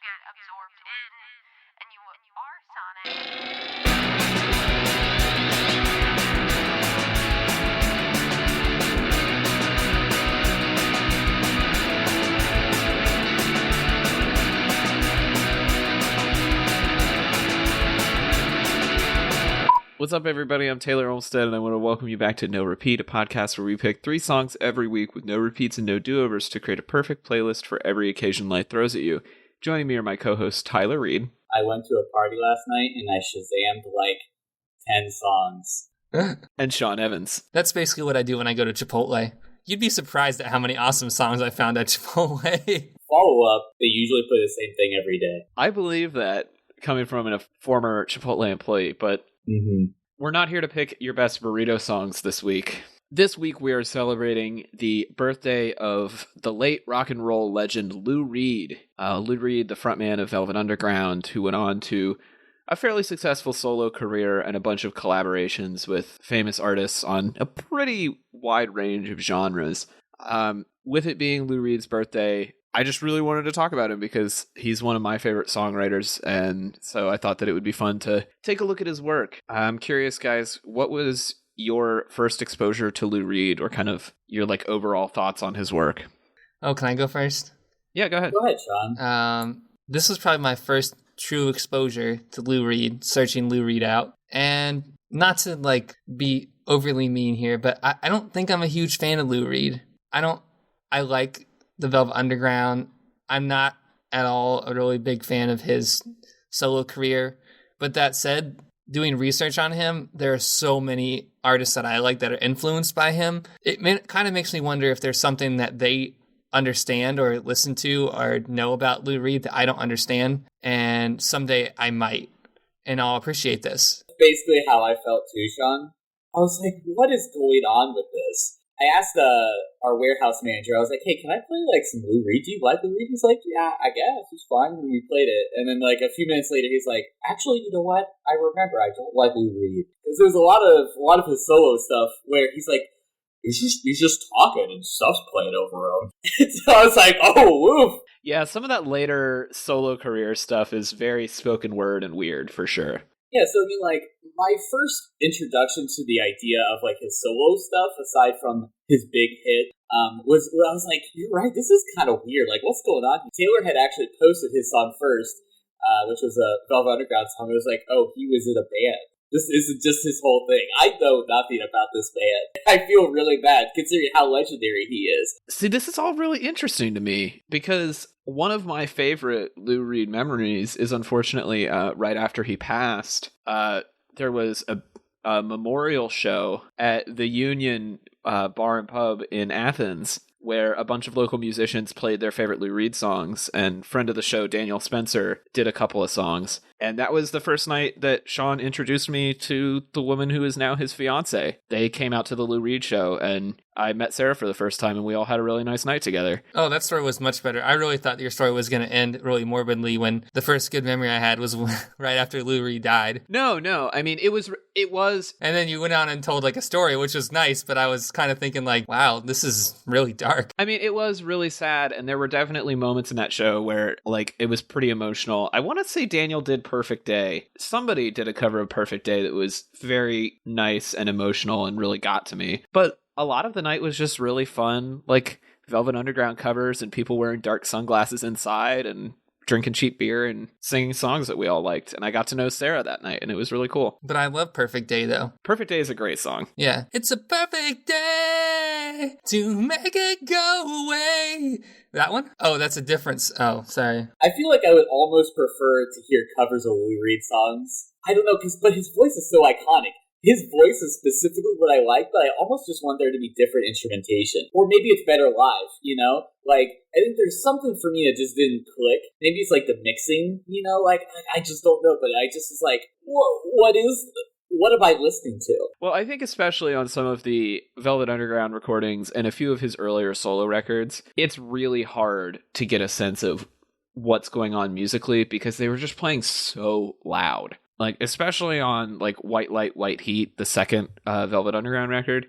get absorbed in, and you are Sonic. What's up, everybody? I'm Taylor Olmstead, and I want to welcome you back to No Repeat, a podcast where we pick 3 songs every week with no repeats and no do-overs to create a perfect playlist for every occasion life throws at you. Joining me are my co-hosts Tyler Reed. I went to a party last night and I Shazammed like 10 songs. And Sean Evans. That's basically what I do when I go to Chipotle. You'd be surprised at how many awesome songs I found at Chipotle. Follow-up, they usually play the same thing every day. I believe that, coming from a former Chipotle employee, but we're not here to pick your best burrito songs this week. This week we are celebrating the birthday of the late rock and roll legend Lou Reed. Lou Reed, the frontman of Velvet Underground, who went on to a fairly successful solo career and a bunch of collaborations with famous artists on a pretty wide range of genres. With it being Lou Reed's birthday, I just really wanted to talk about him because he's one of my favorite songwriters, and so I thought that it would be fun to take a look at his work. I'm curious, guys, what was your first exposure to Lou Reed, or kind of your overall thoughts on his work? Oh, can I go first? Yeah, go ahead. Go ahead, Sean. This was probably my first true exposure to Lou Reed, searching Lou Reed out. And not to be overly mean here, but I don't think I'm a huge fan of Lou Reed. I like the Velvet Underground. I'm not at all a really big fan of his solo career. But that said, doing research on him, there are so many artists that I like that are influenced by him. It kind of makes me wonder if there's something that they understand or listen to or know about Lou Reed that I don't understand. And someday I might, and I'll appreciate this. Basically how I felt too, Sean. I was like, what is going on with this? I asked our warehouse manager, I was like, hey, can I play some Lou Reed? Do you like Lou Reed? He's like, yeah, I guess. It's fine. And we played it. And then a few minutes later, he's like, actually, you know what? I remember I don't like Lou Reed. Because there's a lot of his solo stuff where he's like, he's just talking and stuff's playing over him. So I was like, oh, woof. Yeah, some of that later solo career stuff is very spoken word and weird, for sure. Yeah, so I mean, my first introduction to the idea of his solo stuff, aside from his big hit, was I was like, you're right, this is kind of weird. What's going on? Taylor had actually posted his song first, which was a Velvet Underground song. It was like, oh, he was in a band. This isn't just his whole thing. I know nothing about this band. I feel really bad considering how legendary he is. See, this is all really interesting to me because one of my favorite Lou Reed memories is unfortunately right after he passed. There was a memorial show at the Union Bar and Pub in Athens where a bunch of local musicians played their favorite Lou Reed songs, and friend of the show, Daniel Spencer, did a couple of songs. And that was the first night that Sean introduced me to the woman who is now his fiance. They came out to the Lou Reed show, and I met Sarah for the first time, and we all had a really nice night together. Oh, that story was much better. I really thought your story was going to end really morbidly when the first good memory I had was right after Lou Reed died. No. I mean, it was... And then you went on and told a story, which was nice, but I was kind of thinking wow, this is really dark. I mean, it was really sad, and there were definitely moments in that show where, it was pretty emotional. I want to say Daniel did Perfect Day. Somebody did a cover of Perfect Day that was very nice and emotional and really got to me. But a lot of the night was just really fun, Velvet Underground covers and people wearing dark sunglasses inside and drinking cheap beer and singing songs that we all liked. And I got to know Sarah that night, and it was really cool. But I love Perfect Day, though. Perfect Day is a great song. Yeah. It's a perfect day to make it go away. That one? Oh, that's a difference. Oh, sorry. I feel like I would almost prefer to hear covers of Lou Reed songs. I don't know, but his voice is so iconic. His voice is specifically what I like, but I almost just want there to be different instrumentation. Or maybe it's better live, I think there's something for me that just didn't click. Maybe it's the mixing, I just don't know, but I just was like, whoa, what am I listening to? Well, I think especially on some of the Velvet Underground recordings and a few of his earlier solo records, it's really hard to get a sense of what's going on musically because they were just playing so loud. Especially on White Light, White Heat, the second Velvet Underground record,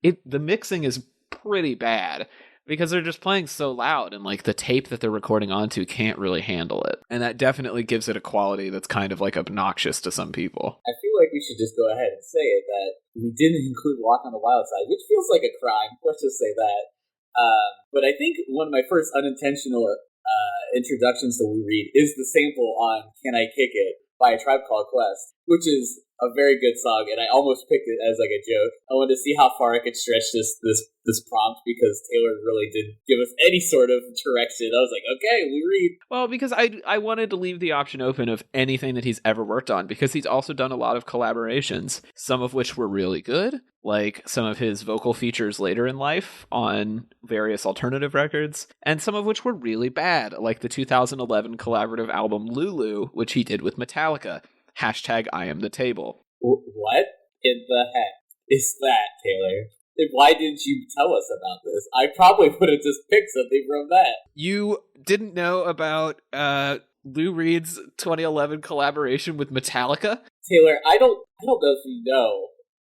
the mixing is pretty bad. because they're just playing so loud, and like the tape that they're recording onto can't really handle it. And that definitely gives it a quality that's kind of like obnoxious to some people. I feel like we should just go ahead and say it, that we didn't include Walk on the Wild Side, which feels like a crime. Let's just say that. But I think one of my first unintentional introductions to Lou Reed is the sample on Can I Kick It by A Tribe Called Quest, which is a very good song, and I almost picked it as like a joke. I wanted to see how far I could stretch this prompt, because Taylor really didn't give us any sort of direction. I was like, okay, Lou Reed. Well, because I wanted to leave the option open of anything that he's ever worked on, because he's also done a lot of collaborations, some of which were really good, like some of his vocal features later in life on various alternative records, and some of which were really bad, like the 2011 collaborative album Lulu, which he did with Metallica. #I am the table. What in the heck is that, Taylor? And why didn't you tell us about this? I probably would have just picked something from that. You didn't know about Lou Reed's 2011 collaboration with Metallica? Taylor, I don't know if you know.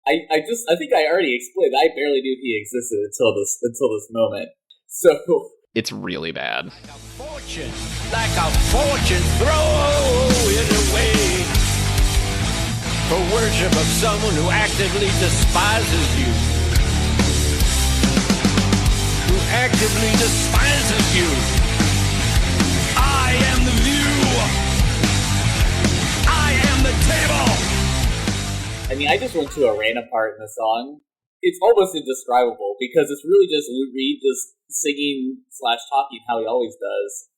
I think I already explained. I barely knew he existed until this moment. So it's really bad. Like a fortune, throw it away for worship of someone who actively despises you. Who actively despises you. I am the view. I am the table. I mean, I just went to a random part in the song. It's almost indescribable, because it's really just Lou Reed just singing / talking how he always does.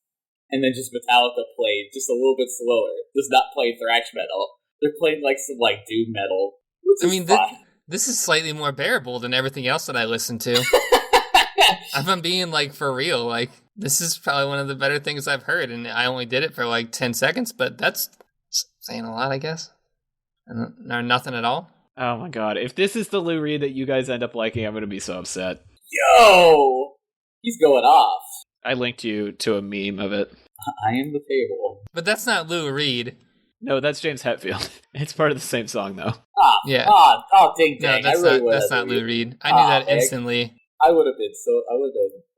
And then just Metallica played just a little bit slower. Just not playing thrash metal. They're playing like some like doom metal. Which is fine. This is slightly more bearable than everything else that I listened to. If I'm being like for real, like this is probably one of the better things I've heard, and I only did it for like 10 seconds, but that's saying a lot, I guess. And nothing at all. Oh my god! If this is the Lou Reed that you guys end up liking, I'm going to be so upset. Yo, he's going off. I linked you to a meme of it. I am the table. But that's not Lou Reed. No, that's James Hetfield. It's part of the same song, though. Yeah. Ding dang. No, that's not Lou Reed. I knew that instantly. I would have been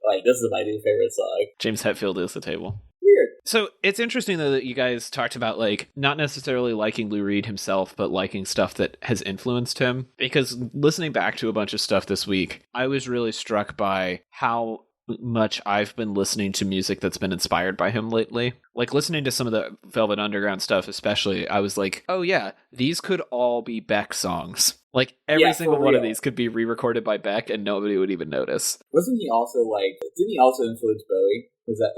like, this is my new favorite song. James Hetfield is the table. Weird. So it's interesting, though, that you guys talked about, like, not necessarily liking Lou Reed himself, but liking stuff that has influenced him. Because listening back to a bunch of stuff this week, I was really struck by how much I've been listening to music that's been inspired by him lately. Like, listening to some of the Velvet Underground stuff especially, I was like, oh yeah, these could all be Beck songs. Like, every single one of these could be re-recorded by Beck and nobody would even notice. Wasn't he also didn't he also influence Bowie? Is that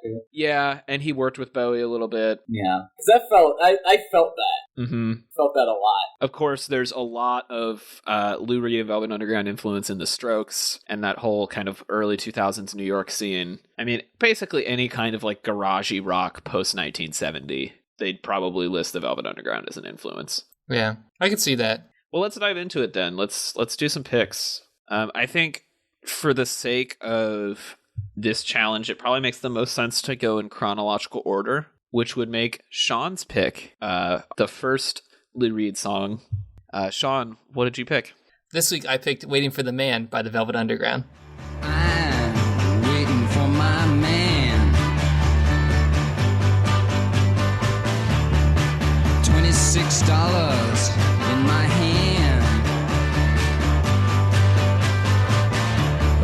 accurate? Yeah, and he worked with Bowie a little bit. Yeah, because I felt that. Mm-hmm. Felt that a lot. Of course, there's a lot of Lou Reed and Velvet Underground influence in the Strokes and that whole kind of early 2000s New York scene. I mean, basically any kind of like garagey rock post 1970, they'd probably list the Velvet Underground as an influence. Yeah, I could see that. Well, let's dive into it then. Let's do some picks. I think for the sake of this challenge, it probably makes the most sense to go in chronological order, which would make Sean's pick the first Lou Reed song. Sean, what did you pick? This week I picked Waiting for the Man by the Velvet Underground. I'm waiting for my man. $26 in my hand.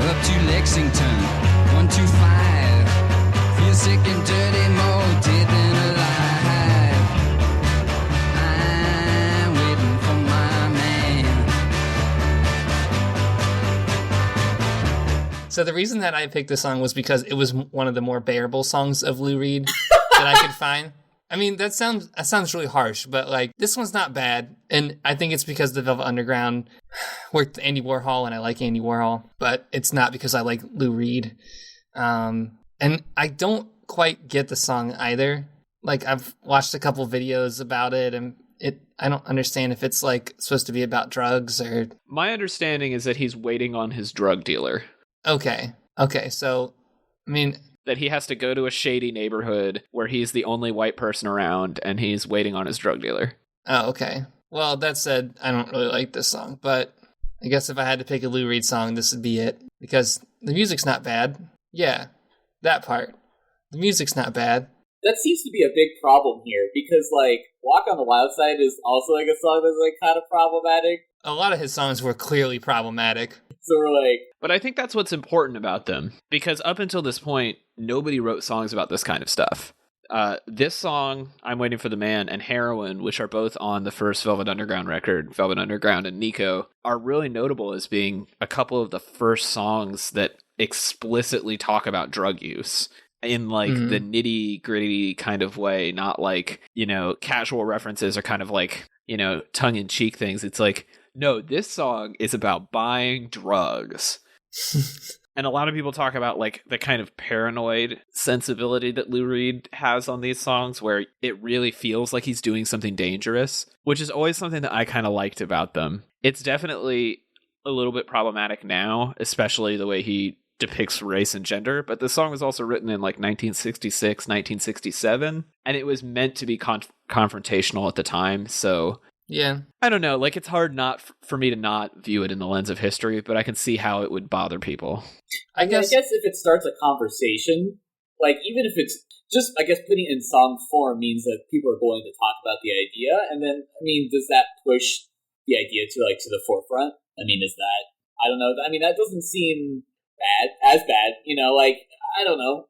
Up to Lexington, 125. Feel sick and dirty, more dead than alive. I'm waiting for my man. So the reason that I picked this song was because it was one of the more bearable songs of Lou Reed that I could find. I mean, that sounds really harsh, but like this one's not bad, and I think it's because the Velvet Underground worked with Andy Warhol, and I like Andy Warhol, but it's not because I like Lou Reed. And I don't quite get the song either. Like I've watched a couple videos about it, and I don't understand if it's like supposed to be about drugs or. My understanding is that he's waiting on his drug dealer. Okay, so I mean. That he has to go to a shady neighborhood where he's the only white person around and he's waiting on his drug dealer. Oh, okay. Well, that said, I don't really like this song, but I guess if I had to pick a Lou Reed song, this would be it. Because the music's not bad. Yeah, that part. The music's not bad. That seems to be a big problem here, because, like, Walk on the Wild Side is also, like, a song that's, like, kind of problematic. A lot of his songs were clearly problematic. So we're like... But I think that's what's important about them, because up until this point, nobody wrote songs about this kind of stuff. This song, I'm Waiting for the Man, and Heroin, which are both on the first Velvet Underground record, Velvet Underground and Nico, are really notable as being a couple of the first songs that explicitly talk about drug use in, like, the nitty-gritty kind of way, not like, you know, casual references or kind of like, you know, tongue-in-cheek things. It's like, no, this song is about buying drugs. And a lot of people talk about, like, the kind of paranoid sensibility that Lou Reed has on these songs, where it really feels like he's doing something dangerous, which is always something that I kind of liked about them. It's definitely a little bit problematic now, especially the way he depicts race and gender, but the song was also written in, like, 1966, 1967, and it was meant to be confrontational at the time, so... Yeah. I don't know, like, it's hard not for me to not view it in the lens of history, but I can see how it would bother people. I guess if it starts a conversation, like, even if it's just, I guess, putting it in song form means that people are going to talk about the idea, and then, I mean, does that push the idea to, like, to the forefront? I mean, is that, I don't know, I mean, that doesn't seem bad, you know, like, I don't know,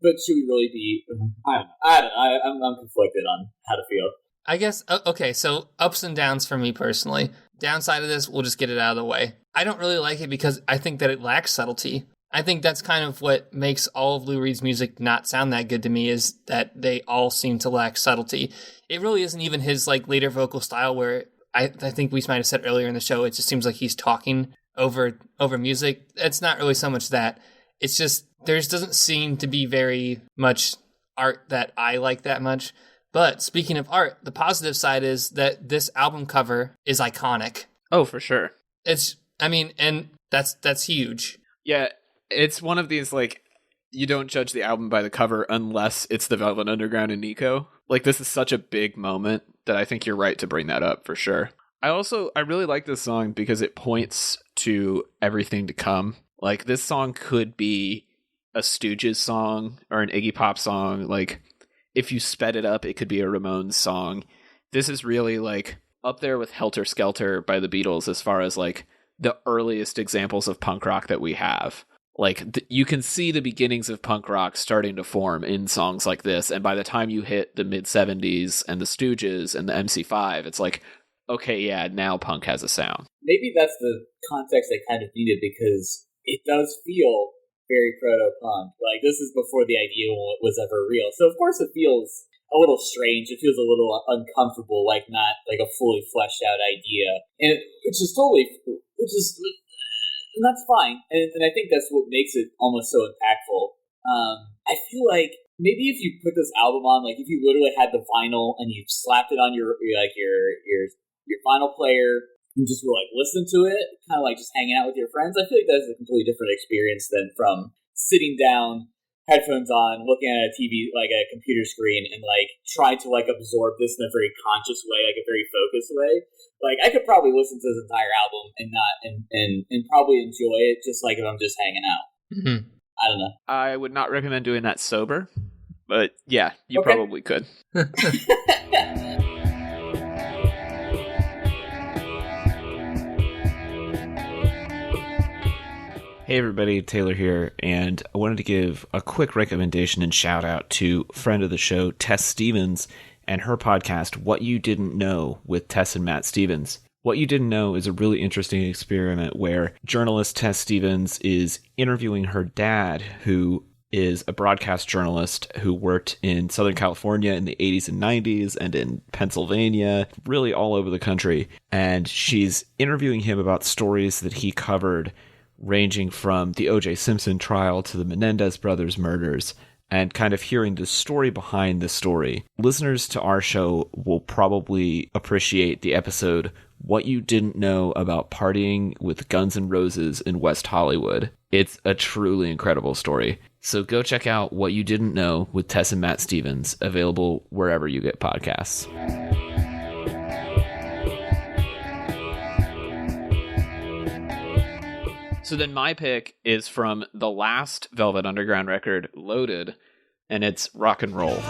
but should we really be, I don't know, I'm conflicted on how to feel. I guess, okay, so ups and downs for me personally. Downside of this, we'll just get it out of the way. I don't really like it because I think that it lacks subtlety. I think that's kind of what makes all of Lou Reed's music not sound that good to me, is that they all seem to lack subtlety. It really isn't even his, like, later vocal style where I think we might have said earlier in the show, it just seems like he's talking over music. It's not really so much that. It's just, there doesn't seem to be very much art that I like that much. But speaking of art, the positive side is that this album cover is iconic. Oh, for sure. It's, I mean, and that's huge. Yeah, it's one of these, like, you don't judge the album by the cover unless it's the Velvet Underground and Nico. Like, this is such a big moment that I think you're right to bring that up, for sure. I really like this song because it points to everything to come. Like, this song could be a Stooges song or an Iggy Pop song, like... If you sped it up, it could be a Ramones song. This is really, like, up there with Helter Skelter by the Beatles as far as, like, the earliest examples of punk rock that we have. Like, you can see the beginnings of punk rock starting to form in songs like this, and by the time you hit the mid-70s and the Stooges and the MC5, it's like, okay, yeah, now punk has a sound. Maybe that's the context I kind of needed, because it does feel... very proto-punk. Like, this is before the idea was ever real. So, of course, it feels a little strange. It feels a little uncomfortable, like not like a fully fleshed out idea. And and that's fine. And I think that's what makes it almost so impactful. I feel like maybe if you put this album on, like if you literally had the vinyl and you slapped it on your vinyl player, and just were like listen to it, kind of like just hanging out with your friends, I feel like that's a completely different experience than from sitting down, headphones on, looking at a TV, like a computer screen, and like trying to like absorb this in a very conscious way, like a very focused way. Like, I could probably listen to this entire album and not and probably enjoy it just like if I'm just hanging out. Mm-hmm. I don't know. I would not recommend doing that sober, but yeah, you probably could. Hey everybody, Taylor here, and I wanted to give a quick recommendation and shout out to friend of the show, Tess Stevens, and her podcast, What You Didn't Know, with Tess and Matt Stevens. What You Didn't Know is a really interesting experiment where journalist Tess Stevens is interviewing her dad, who is a broadcast journalist who worked in Southern California in the 80s and 90s and in Pennsylvania, really all over the country. And she's interviewing him about stories that he covered, ranging from the O.J. Simpson trial to the Menendez brothers murders, and kind of hearing the story behind the story. Listeners to our show will probably appreciate the episode What You Didn't Know About Partying with Guns N' Roses in West Hollywood. It's a truly incredible story. So go check out What You Didn't Know with Tess and Matt Stevens, available wherever you get podcasts. So then my pick is from the last Velvet Underground record, Loaded, and it's Rock and Roll.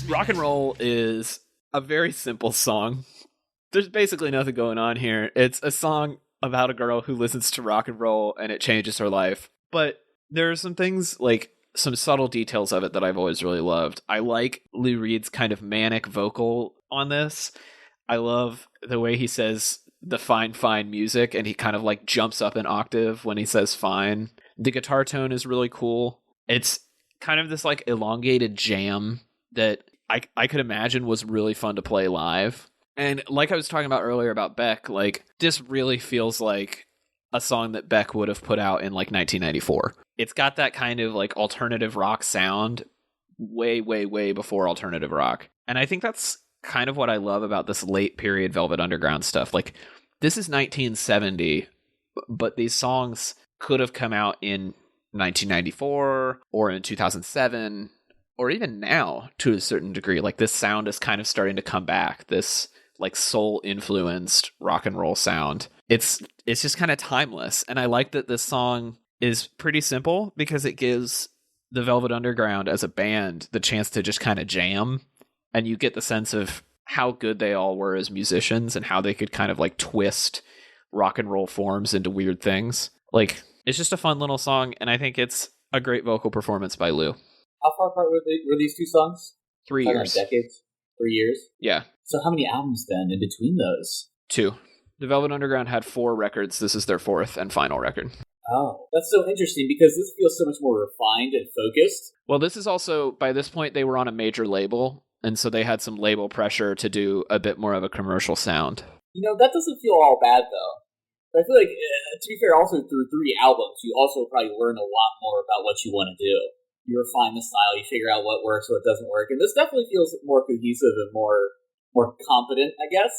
Rock and Roll is a very simple song. There's basically nothing going on here. It's a song about a girl who listens to rock and roll and it changes her life. But there are some things, like some subtle details of it that I've always really loved. I like Lou Reed's kind of manic vocal on this. I love the way he says the fine music, and he kind of like jumps up an octave when he says fine. The guitar tone is really cool. It's kind of this like elongated jam that I could imagine was really fun to play live. And like I was talking about earlier about Beck, like this really feels like a song that Beck would have put out in like 1994. It's got that kind of like alternative rock sound way before alternative rock. And I think that's kind of what I love about this late period Velvet Underground stuff. Like this is 1970, but these songs could have come out in 1994 or in 2007 or even now to a certain degree. Like this sound is kind of starting to come back. This like soul influenced rock and roll sound. It's just kind of timeless. And I like that this song is pretty simple because it gives the Velvet Underground as a band the chance to just kind of jam. And you get the sense of how good they all were as musicians and how they could kind of like twist rock and roll forms into weird things. Like it's just a fun little song. And I think it's a great vocal performance by Lou. How far apart were these two songs? 3 years. Decades? 3 years? Yeah. So how many albums then in between those? 2. The Velvet Underground had 4 records. This is their 4th and final record. Oh, that's so interesting because this feels so much more refined and focused. Well, this is also, by this point, they were on a major label, and so they had some label pressure to do a bit more of a commercial sound. You know, that doesn't feel all bad, though. But I feel like, to be fair, also through 3 albums, you also probably learn a lot more about what you want to do. You refine the style, you figure out what works, what doesn't work, and this definitely feels more cohesive and more competent, I guess.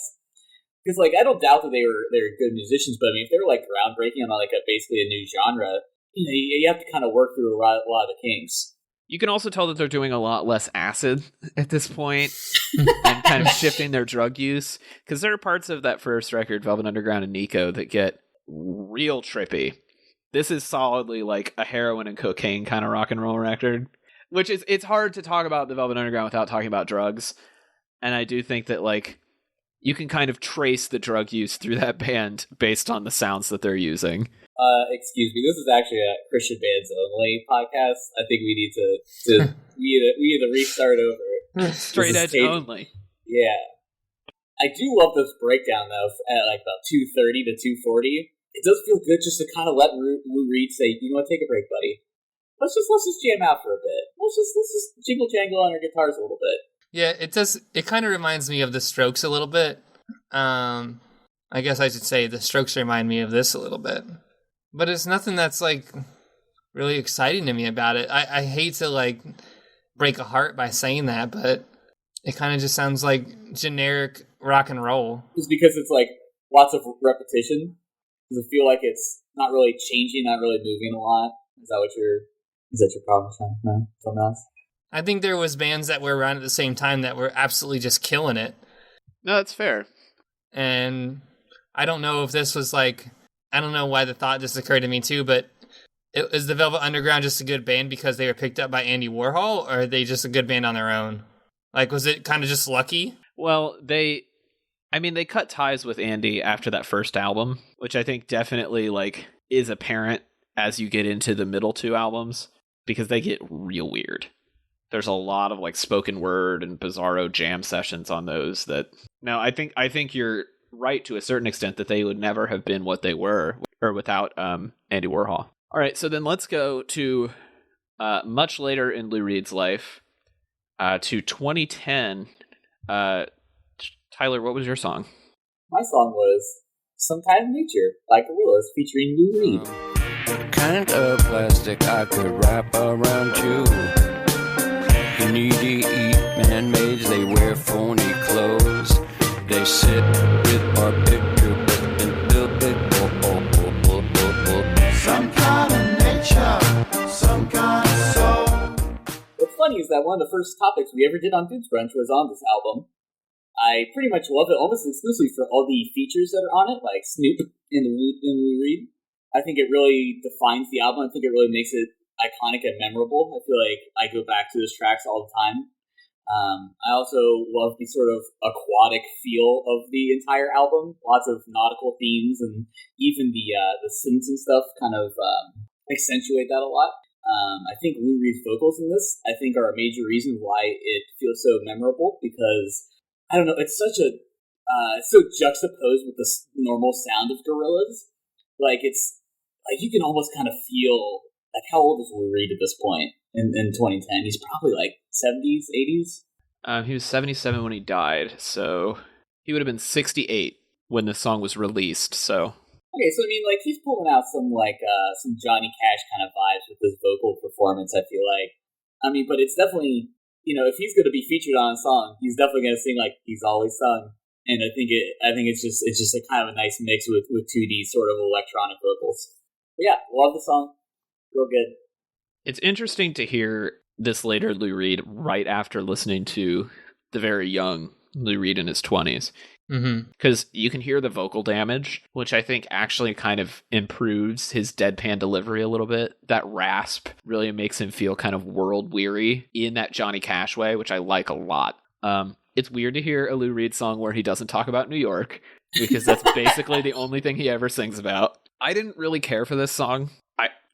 Because like I don't doubt that they were good musicians, but I mean if they're like groundbreaking on like basically a new genre, you know, you have to kind of work through a lot of the kinks. You can also tell that they're doing a lot less acid at this point and kind of shifting their drug use. Because there are parts of that first record, Velvet Underground and Nico, that get real trippy. This is solidly like a heroin and cocaine kind of rock and roll record, which is, it's hard to talk about the Velvet Underground without talking about drugs. And I do think that like you can kind of trace the drug use through that band based on the sounds that they're using. Excuse me, this is actually a Christian Bands Only podcast. I think we need to we need to restart over. Straight edge only. Yeah. I do love this breakdown though at like about 2:30 to 2:40. It does feel good just to kind of let Lou Reed say, you know what, take a break, buddy. Let's just jam out for a bit. Let's just jingle jangle on our guitars a little bit. Yeah, it does. It kind of reminds me of the Strokes a little bit. I guess I should say the Strokes remind me of this a little bit. But it's nothing that's like really exciting to me about it. I hate to like break a heart by saying that, but it kind of just sounds like generic rock and roll. It's because it's like lots of repetition. Does it feel like it's not really changing, not really moving a lot? Is that your problem, Sean? No? Something else? I think there was bands that were around at the same time that were absolutely just killing it. No, that's fair. And I don't know if this was like, I don't know why the thought just occurred to me too, but is the Velvet Underground just a good band because they were picked up by Andy Warhol, or are they just a good band on their own? Like, was it kind of just lucky? Well, they cut ties with Andy after that first album, which I think definitely like is apparent as you get into the middle 2 albums, because they get real weird. There's a lot of like spoken word and bizarro jam sessions on those that now I think you're right to a certain extent that they would never have been what they were or without Andy Warhol. All right, so then let's go to much later in Lou Reed's life, to 2010. Tyler, what was your song? My song was Some Kind of Nature by Gorillaz featuring Lou Reed. What kind of plastic I could wrap around you? You need to eat man-maids, they wear phony clothes. They sit with our picture, but then build it. Some kind of nature, some kind of soul. What's funny is that one of the first topics we ever did on Dudes Brunch was on this album. I pretty much love it almost exclusively for all the features that are on it, like Snoop and Lou Reed. I think it really defines the album. I think it really makes it iconic and memorable. I feel like I go back to those tracks all the time. I also love the sort of aquatic feel of the entire album. Lots of nautical themes, and even the synths and stuff kind of accentuate that a lot. I think Lou Reed's vocals in this, I think, are a major reason why it feels so memorable, because I don't know, it's such a so juxtaposed with the normal sound of Gorillaz. Like, it's like you can almost kind of feel, like, how old is Lou Reed at this point in 2010? He's probably like 70s, 80s. He was 77 when he died, so he would have been 68 when the song was released. So okay, so I mean, like, he's pulling out some Johnny Cash kind of vibes with his vocal performance. I feel like, I mean, but it's definitely, you know, if he's going to be featured on a song, he's definitely going to sing like he's always sung. And I think it's just a kind of a nice mix with 2D sort of electronic vocals. But yeah, love the song, real good. it's interesting to hear this later Lou Reed right after listening to the very young Lou Reed in his 20s. Because you can hear the vocal damage, which I think actually kind of improves his deadpan delivery a little bit. That rasp really makes him feel kind of world weary in that Johnny Cash way, which I like a lot. It's weird to hear a Lou Reed song where he doesn't talk about New York, because that's basically the only thing he ever sings about. I didn't really care for this song.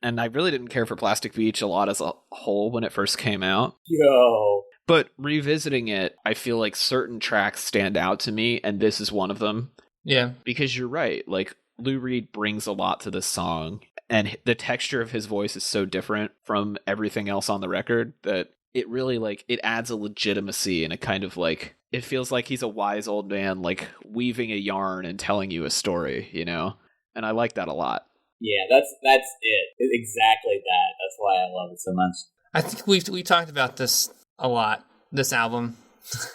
I really didn't care for Plastic Beach a lot as a whole when it first came out. Yo. But revisiting it, I feel like certain tracks stand out to me, and this is one of them. Yeah. Because you're right, like, Lou Reed brings a lot to this song, and the texture of his voice is so different from everything else on the record that it really, like, it adds a legitimacy and a kind of, like, it feels like he's a wise old man, like, weaving a yarn and telling you a story, you know? And I like that a lot. Yeah, that's it. Exactly that. That's why I love it so much. I think we talked about this a lot, this album.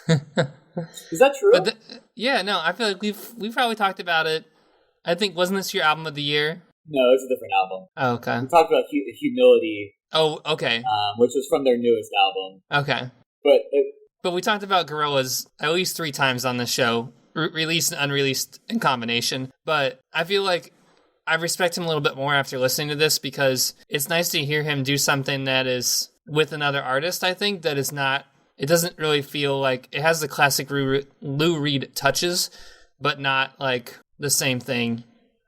Is that true? But yeah, no, I feel like we've probably talked about it. I think, wasn't this your album of the year? No, it's a different album. Oh, okay. We talked about Humility. Oh, okay. Which was from their newest album. Okay. But we talked about Gorillaz at least 3 times on the show, released and unreleased in combination. But I feel like I respect him a little bit more after listening to this, because it's nice to hear him do something that is with another artist, I think, that is not, it doesn't really feel like, it has the classic Lou Reed touches, but not like the same thing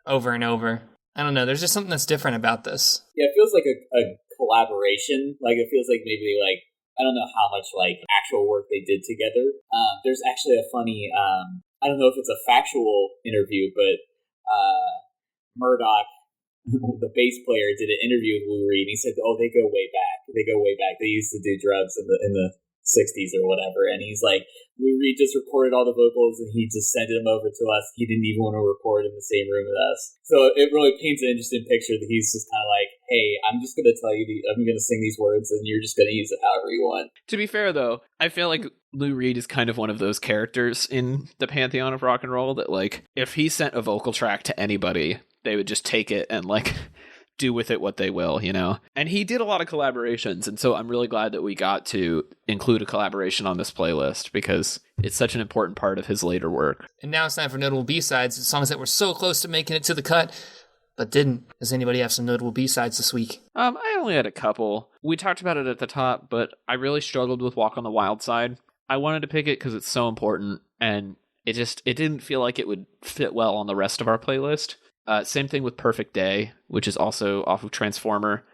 over and over. I don't know, there's just something that's different about this. Yeah, it feels like a collaboration. Like, it feels like maybe, like, I don't know how much, like, actual work they did together. There's actually a funny, I don't know if it's a factual interview, but Murdoch, the bass player, did an interview with Lou Reed, and he said, "Oh, they go way back. They used to do drugs in the 60s or whatever." And he's like, Lou Reed just recorded all the vocals, and he just sent them over to us. He didn't even want to record in the same room with us. So it really paints an interesting picture that he's just kind of like, "Hey, I'm just going to tell you, I'm going to sing these words, and you're just going to use it however you want." To be fair, though, I feel like Lou Reed is kind of one of those characters in the pantheon of rock and roll that, like, if he sent a vocal track to anybody, they would just take it and, like, do with it what they will, you know? And he did a lot of collaborations, and so I'm really glad that we got to include a collaboration on this playlist, because it's such an important part of his later work. And now it's time for notable B-sides, songs that were so close to making it to the cut, but didn't. Does anybody have some notable B-sides this week? I only had a couple. We talked about it at the top, but I really struggled with Walk on the Wild Side. I wanted to pick it because it's so important, and it didn't feel like it would fit well on the rest of our playlist. Same thing with Perfect Day, which is also off of Transformer.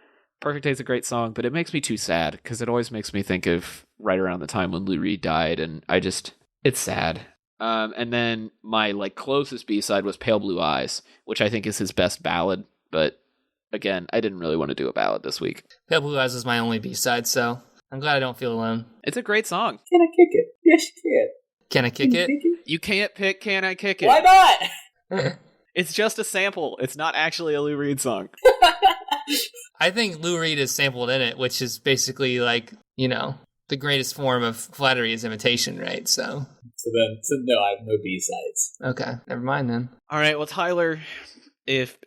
Perfect Day is a great song, but it makes me too sad, because it always makes me think of right around the time when Lou Reed died, and it's sad. And then my, like, closest B-side was Pale Blue Eyes, which I think is his best ballad, but again, I didn't really want to do a ballad this week. Pale Blue Eyes is my only B-side, so I'm glad I don't feel alone. It's a great song. Can I kick it? Yes, you can. Can I kick it? You can't pick Can I Kick It? Why not? It's just a sample. It's not actually a Lou Reed song. I think Lou Reed is sampled in it, which is basically like, the greatest form of flattery is imitation, right? So no, I have no B-sides. Okay, never mind then. All right, well, Tyler, if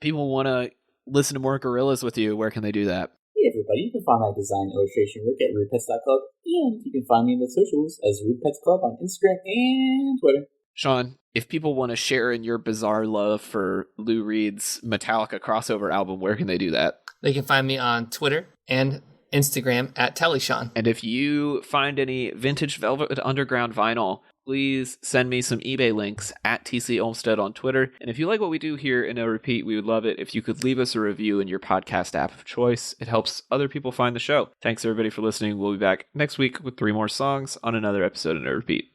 people want to listen to more Gorillaz with you, where can they do that? Hey everybody, you can find my design illustration work at rudepets.club, and you can find me in the socials as Rude Pets Club on Instagram and Twitter. Sean, if people want to share in your bizarre love for Lou Reed's Metallica crossover album, where can they do that? They can find me on Twitter and Instagram at TellySean. And if you find any vintage Velvet Underground vinyl, please send me some eBay links at TC Olmstead on Twitter. And if you like what we do here in No Repeat, we would love it if you could leave us a review in your podcast app of choice. It helps other people find the show. Thanks everybody for listening. We'll be back next week with 3 more songs on another episode of No Repeat.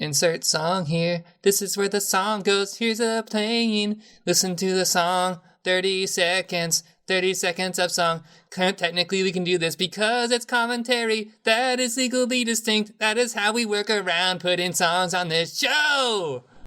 Insert song here. This is where the song goes. Here's a playing. Listen to the song. 30 seconds. 30 seconds of song. Technically, we can do this because it's commentary. That is legally distinct. That is how we work around putting songs on this show.